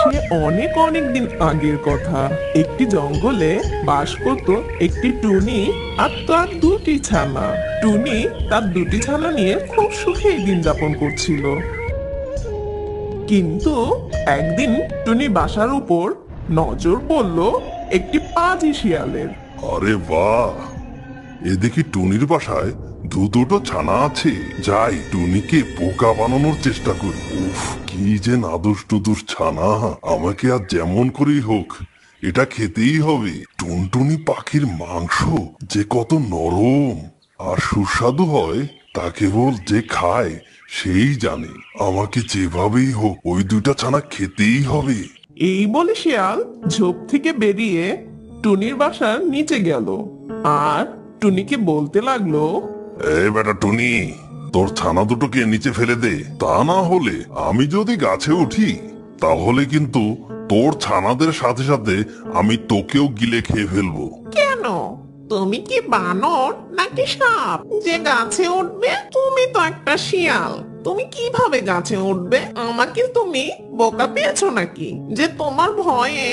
সে অনেক অনেক দিন আগের কথা। একটি জঙ্গলে বাস করত একটি টুনি আর তার দুটি ছানা। টুনি তার দুটি ছানা নিয়ে খুব সুখে দিন যাপন করছিল। কিন্তু একদিন টুনি বাসার উপর নজর পড়ল একটি পাজি শিয়ালের। আরে বাহ, এদিকে টুনির বাসায় দুটো ছানা আছে। যাই টুনিকে বোকা বানানোর চেষ্টা করি। উফ, কি যে নাদুস টুদুস ছানা, আমাকে আর যেমন করেই হোক এটা খেতেই হবে। টুনটুনি পাখির মাংস যে কত নরম আর সুস্বাদু হয় তা কেবল যে খায় সেই জানে। আমাকে যেভাবেই হোক ওই দুটা ছানা খেতেই হবে। এই বলে শিয়াল ঝোপ থেকে বেরিয়ে টুনির বাসার নিচে গেল আর টুনিকে বলতে লাগলো, এই বেটা টুনি, তোর ছানা দুটোকে নিচে ফেলে দে। তা না হলে আমি যদি গাছে উঠি তাহলে কিন্তু তোর ছানাদের সাথে সাথে আমি তোকেও গিলে খেয়ে ফেলবো। কেন? তুমি কি বানর নাকি সাপ যে গাছে উঠবে? তুমি তো একটা শিয়াল, তুমি কিভাবে গাছে উঠবে? আমাকে তুমি বোকা পেয়েছো নাকি যে তোমার ভয়ে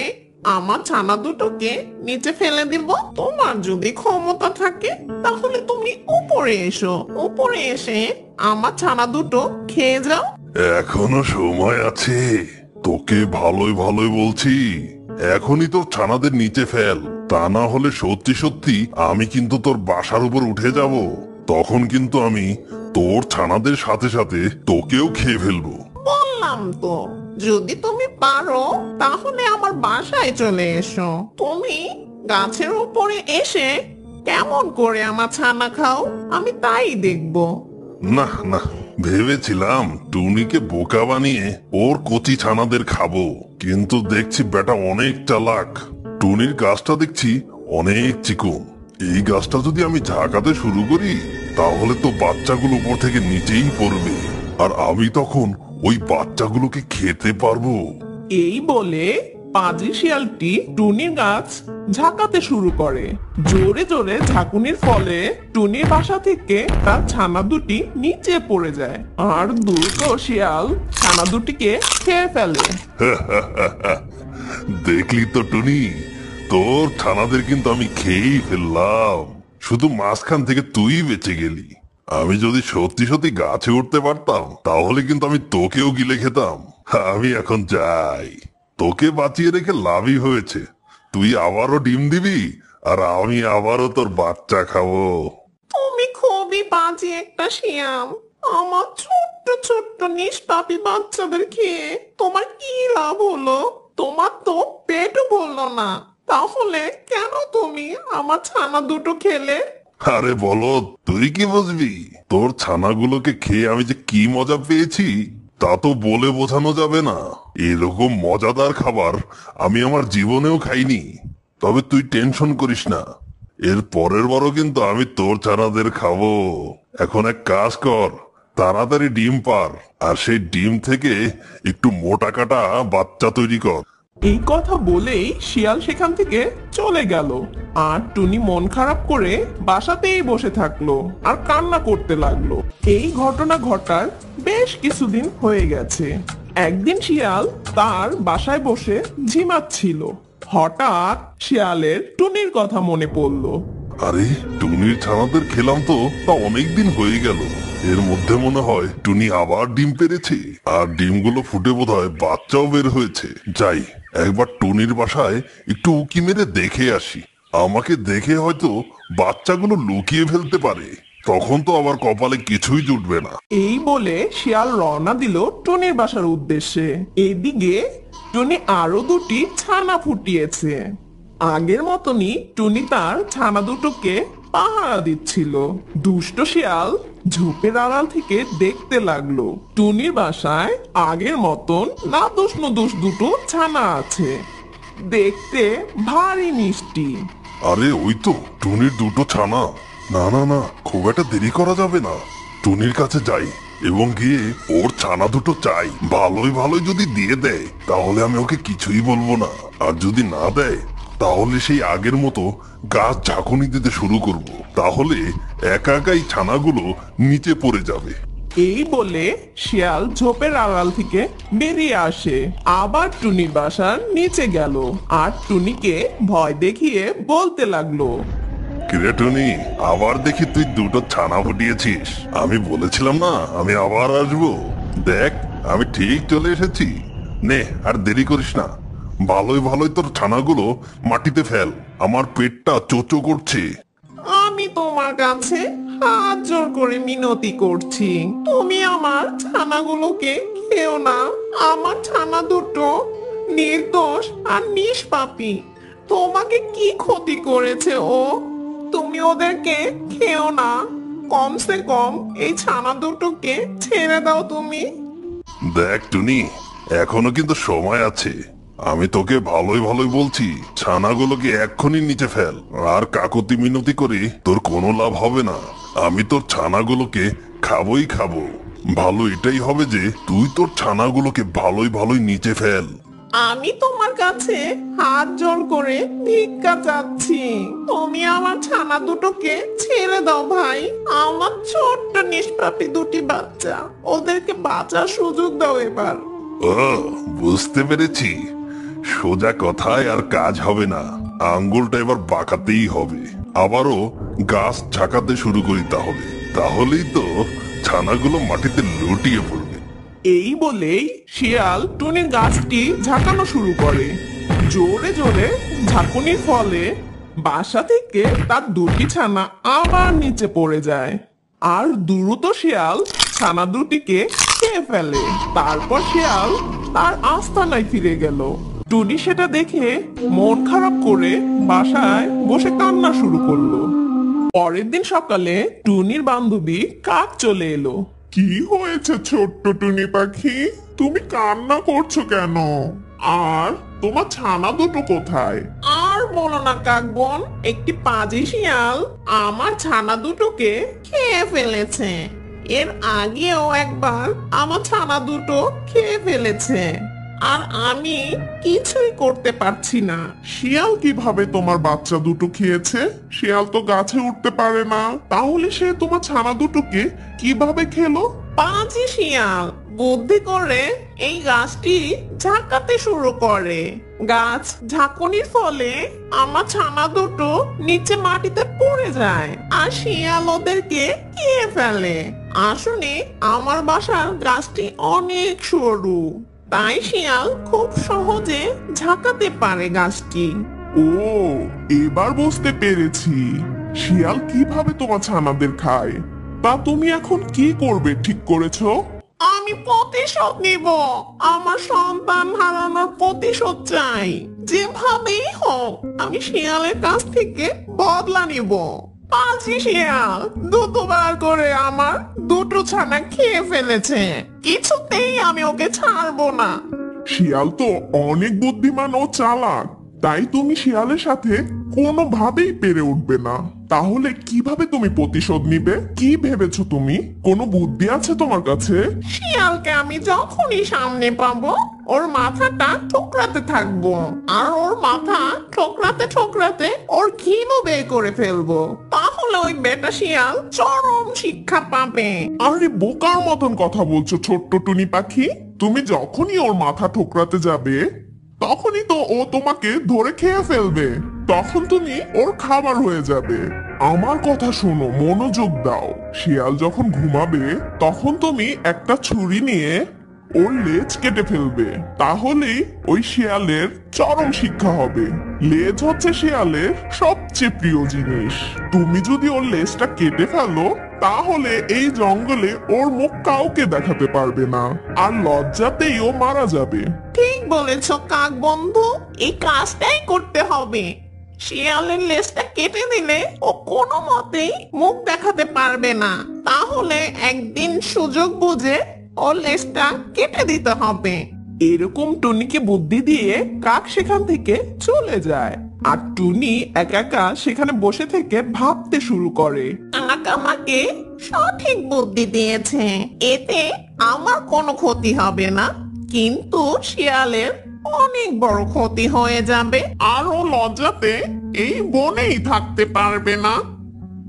আমার ছানা দুটোকে নিচে ফেলে দিব? তোমার যদি ক্ষমতা থাকে তাহলে তুমি উপরে এসো, উপরে এসে আমার ছানা দুটো খেয়ে যাও। এখনো সময় আছে, তোকে ভালোই ভালোই বলছি। এখনই তোর ছানাদের নিচে ফেল, তা না হলে সত্যি সত্যি আমি কিন্তু তোর বাসার উপর উঠে যাব। তখন কিন্তু আমি তোর ছানাদের সাথে সাথে তোকেও খেয়ে ফেলবো। বললাম তো, যদি তুমি পারো তাহলে আমার বাসায় চলে এসো। তুমি গাছের উপরে এসে কেমন করে আমার ছানা খাও আমি তাই দেখবো। না না, ভেবেছিলাম টুনিকে বোকা বানিয়ে ওর কচি ছানাদের খাবো, কিন্তু দেখছি বেটা অনেক চালাক। টুনির গাছটা দেখছি অনেক চিকন। এই গাছটা যদি আমি ঝাঁকাতে শুরু করি তাহলে তো বাচ্চাগুলো উপর থেকে নিচেই পড়বে, আর আমি তখন ওই বাচ্চাগুলোকে খেতে পারবো। এই বলে পাজি শিয়ালটি টুনির গাছ ঝাঁকাতে শুরু করে। জোরে জোরে ঝাঁকুনির ফলে টুনির বাসা থেকে তার ছানা দুটি নিচে পড়ে যায় আর দ্রুত শিয়াল ছানা দুটিকে খেয়ে ফেলে। দেখলি তো টুনি, তোর ছানাদের কিন্তু আমি খেয়েই ফেললাম, শুধু মাঝখান থেকে তুই বেঁচে গেলি। আমি যদি সত্যি সত্যি গাছে উঠতে পারতাম তাহলে কিন্তু আমি তোকেও গিলে খেতাম। আমি এখন যাই, তোকে বাঁচিয়ে রেখে লাভই হয়েছে। তুই আবারও ডিম দিবি আর আমি আবারও তোর বাচ্চা খাবো। তুমি খুবই বাজে একটা শিয়াল। আমার ছোট্ট ছোট্ট নিষ্পাপী বাচ্চাদের খেয়ে তোমার কি লাভ হলো? তোমার তো পেটও ভরলো না, তাহলে কেন তুমি আমার ছানা দুটো খেলে? আরে বলো, তুই কি বুঝবি? তোর ছানাগুলোকে খেয়ে আমি যে কি মজা পেয়েছি তা তো বলে বোঝানো যাবে না। এরকম মজাদার খাবার আমি আমার জীবনেও খাইনি। তবে তুই টেনশন করিস না, এর পরের বারও কিন্তু আমি তোর ছানাদের খাবো। এখন এক কাজ কর, তাড়াতাড়ি ডিম পার আর সেই ডিম থেকে একটু মোটা কাটা বাচ্চা তৈরি কর। এই কথা বলেই শিয়াল সেখান থেকে চলে গেল আর টুনি মন খারাপ করে বাসাতেই বসে থাকলো আর কান্না করতে লাগলো। এই ঘটনা ঘটার বেশ কিছুদিন হয়ে গেছে। একদিন শিয়াল তার বাসায় বসে ঝিমাচ্ছিল। হঠাৎ শিয়ালের টুনির কথা মনে পড়লো। আরে টুনির ছানাদের খেলাম তো তা অনেকদিন হয়ে গেল, এর মধ্যে মনে হয় টুনি আবার ডিম পেড়েছে আর ডিমগুলো ফুটে বোধহয় বাচ্চাও বের হয়েছে। যাই একবার টুনির বাসায় একটু উকি মেরে দেখে আসি, আমাকে দেখে হয়তো বাচ্চাগুলো লুকিয়ে ফেলতে পারে, তখন তো আবার কপালে কিছুই জুটবে না। এই বলে শিয়াল রওনা দিল টুনির বাসার উদ্দেশ্যে। এদিকে টুনি আরো দুটি ছানা ফুটিয়েছে। আগের মতনই টুনি তার ছানা দুটোকে পাহারা দিচ্ছিল। দুষ্ট শিয়াল ঝোপের আড়াল থেকে দেখতে লাগলো টুনির বাসায় আগের মতন নাদুস নুদুস দুটো ছানা আছে, দেখতে ভারী মিষ্টি। আরে ওই তো টুনির দুটো ছানা। না না না, খুব একটা দেরি করা যাবে না, টুনির কাছে যাই এবং গিয়ে ওর ছানা দুটো চাই। ভালোই ভালোই যদি দিয়ে দেয় তাহলে আমি ওকে কিছুই বলবো না, আর যদি না দেয় তাহলে সেই আগের মতো গাছ ঝাঁকুনি দিতে শুরু করব। তাহলে একা একাই ছানাগুলো নিচে পড়ে যাবে। এই বলে শিয়াল ঝোপের আড়াল থেকে বেরিয়ে আসে, আবার টুনির বাসার নিচে গেল আর টুনিকে ভয় দেখিয়ে বলতে লাগলো। কিরে টুনি, আবার দেখি তুই দুটো ছানা ফুটিয়েছিস। আমি বলেছিলাম না আমি আবার আসবো। দেখ আমি ঠিক চলে এসেছি। নে আর দেরি করিস না, ভালোই ভালোই তোর ছানাগুলো মাটিতে ফেল, আমার পেটটা চোচো করছে। আমি তোমার কাছে হাত জোর করে মিনতি করছি, তুমি আমার ছানাগুলোকে খেও না। আমার ছানা দুটো নির্দোষ আর নিষ্পাপী। তোমাকে কি ক্ষতি করেছে ও? তুমি ওদেরকে খেও না। কমসে কম এই ছানা দুটোকে ছেড়ে দাও তুমি। দেখ টুনি, এখনো কিন্তু সময় আছে। আমি তোকে ভালোই ভালোই বলছি, ছানাগুলোকে এক্ষুনি নিচে ফেল। আর কাকতি মিনতি করে তোর কোনো লাভ হবে না। আমি তোর ছানাগুলোকে খাবোই খাবো। ভালো এটাই হবে যে তুই তোর ছানাগুলোকে ভালোই ভালোই নিচে ফেল। আমি তোমার কাছে হাত জোর করে ভিক্ষা চাচ্ছি, তুমি আমার ছানা দুটোকে ছেড়ে দাও ভাই। আমার ছোট্ট নিষ্পাপী দুটি বাচ্চা, ওদেরকে বাঁচার সুযোগ দাও এবার। ও, বুঝতে পেরেছি। সোজা কথায় আর কাজ হবে না, আঙ্গুলটা এবার বাঁকাতেই হবে। আবারও গাছ ঝাঁকাতে শুরু করি তাহলে, তাহলেই তো ছানাগুলো মাটিতে লুটিয়ে পড়বে। এই বলেই শিয়াল টুনির গাছটি ঝাঁকানো শুরু করে। জোরে জোরে ঝাঁকুনির ফলে বাসা থেকে তার দুটি ছানা আবার নিচে পড়ে যায়। আর দ্রুত শিয়াল ছানা দুটিকে খেয়ে ফেলে। তারপর শিয়াল তার আস্তানায় ফিরে গেল। টুনি সেটা দেখে মন খারাপ করে বাসায় বসে কান্না শুরু করলো। পরের দিন সকালে টুনির বান্ধবী কাক চলে এলো। কি হয়েছে ছোট্ট টুনি পাখি, তুমি কান্না করছো কেন? আর তোমার ছানা দুটো কোথায়? আর বলো না কাক বোন, একটি পাজি শিয়াল আমার ছানা দুটোকে খেয়ে ফেলেছে। এর আগেও একবার আমার ছানা দুটো খেয়ে ফেলেছে, আর আমি কিছুই করতে পারছি না। শিয়াল কিভাবে তোমার বাচ্চা দুটো খেয়েছে? শিয়াল তো গাছে উঠতে পারে না, তাহলে সে তোমার ছানা দুটোকে কিভাবে খেলো? পাজি শিয়াল বুদ্ধি করে এই গাছটি ঝাঁকাতে শুরু করে। গাছ ঝাঁকুনির ফলে আমার ছানা দুটো নিচে মাটিতে পড়ে যায়, আর শিয়াল ওদেরকে খেয়ে ফেলে। আসলে আমার বাসার গাছটি অনেক সরু, তাই শিয়াল খুব সহজে ঝাঁকাতে পারে গাছটি। ও, এবার বুঝতে পেরেছি শিয়াল কিভাবে তোমার ছানাদের খায়। তা তুমি এখন কি করবে ঠিক করেছো? আমি প্রতিশোধ নিব, আমার সন্তান হারানোর প্রতিশোধ চাই। যেভাবেই হোক আমি শিয়ালের কাছ থেকে বদলা নিব। পাজি শিয়াল দুবার করে আমার দুটো ছানা খেয়ে ফেলেছে, কিছুতেই আমি ওকে ছাড়বো না। শিয়াল তো অনেক বুদ্ধিমান ও চালাক, তাই তুমি শিয়ালের সাথে কোনোভাবেই পেরে উঠবে না। তাহলে কিভাবে তুমি প্রতিশোধ নিবে? কি ভেবেছো তুমি? কোনো বুদ্ধি আছে তোমার কাছে? শিয়ালকে আমি যখনই সামনে পাবো ওর মাথাটা ঠোকরাতে থাকবো, আর ওর মাথা ঠোকরাতে ঠোকরাতে ওর ঘিনও বের করে ফেলবো। তাহলে ওই বেটা শিয়াল চরম শিক্ষা পাবে। আরে বোকার মতন কথা বলছো ছোট্ট টুনি পাখি। তুমি যখনই ওর মাথা ঠোকরাতে যাবে তখনই তো ও তোমাকে ধরে খেয়ে ফেলবে, তখন তুমি ওর খাবার হয়ে যাবে। আমার কথা শোনো, মনোযোগ দাও। শিয়াল যখন ঘুমাবে তখন তুমি একটা ছুরি নিয়ে ওর লেজ কেটে ফেলবে, তাহলেই ওই শিয়ালের চরম শিক্ষা হবে। লেজ হচ্ছে শিয়ালের সবচেয়ে প্রিয় জিনিস। তুমি যদি ওর লেজটা কেটে ফেলো তাহলে এই জঙ্গলে ওর মুখ কাউকে দেখাতে পারবে না, আর লজ্জাতেই ও মারা যাবে। ঠিক বলেছ কাক বন্ধু, এই কাজটাই করতে হবে। শিয়ালের লেজটা কেটে দিলে ও কোনো মতেই মুখ দেখাতে পারবে না। তাহলে একদিন সুযোগ বুঝে ওর লেজটা কেটে দিতে হবে। এরকম টুনিকে বুদ্ধি দিয়ে কাক সেখান থেকে চলে যায়। আর টুনি একা একা সেখানে বসে থেকে ভাবতে শুরু করে। কাক আমাকে সঠিক বুদ্ধি দিয়েছে, এতে আমার কোনো ক্ষতি হবে না, কিন্তু শিয়ালের অনেক বড় ক্ষতি হয়ে যাবে, আর ও লজ্জাতে এই বনেই থাকতে পারবে না।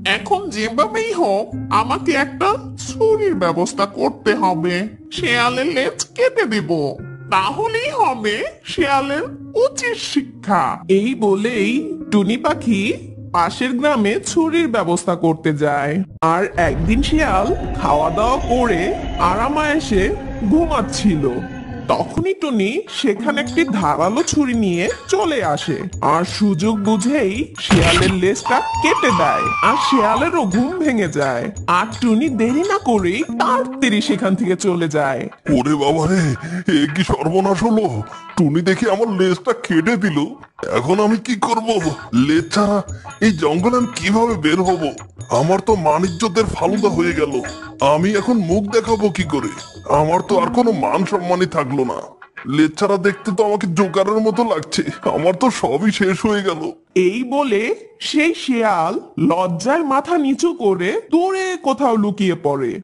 এখন যেভাবেই হোক আমাকে একটা ছুরির ব্যবস্থা করতে হবে। শেয়ালের লেজ কেটে দেব, তাহলেই হবে শেয়ালের উচিত শিক্ষা। এই বলেই টুনি পাখি পাশের গ্রামে ছুরির ব্যবস্থা করতে যায়। আর একদিন শিয়াল খাওয়া দাওয়া করে আরামায়েশে ঘুমাচ্ছিল। তখনই টুনি সেখানে একটি ধারালো ছুরি নিয়ে চলে আসে আর সুযোগ বুঝেই শিয়ালের লেজটা কেটে দেয় আর শিয়ালেরও ঘুম ভেঙে যায়। আর টুনি দেরি না করেই তাড়াতাড়ি সেখান থেকে চলে যায়। ওরে বাবা রে, এ কি সর্বনাশ হলো! টুনি দেখে আমার লেজটা কেটে দিল। এখন আমি কি করব? লেজ ছাড়া এই জঙ্গলে আমি কিভাবে বের হব? আমার তো মানিজ্যদের ফালুদা হয়ে গেল। আমি এখন মুখ দেখাবো কি করে? আমার তো আর কোনো মান সম্মানই থাকলো না। লেজ ছাড়া দেখতে তো আমাকে জোকারের মতো লাগছে। আমার তো সবই শেষ হয়ে গেল। এই বলে সেই শিয়াল লজ্জায় মাথা নিচু করে দূরে কোথাও লুকিয়ে পড়ে।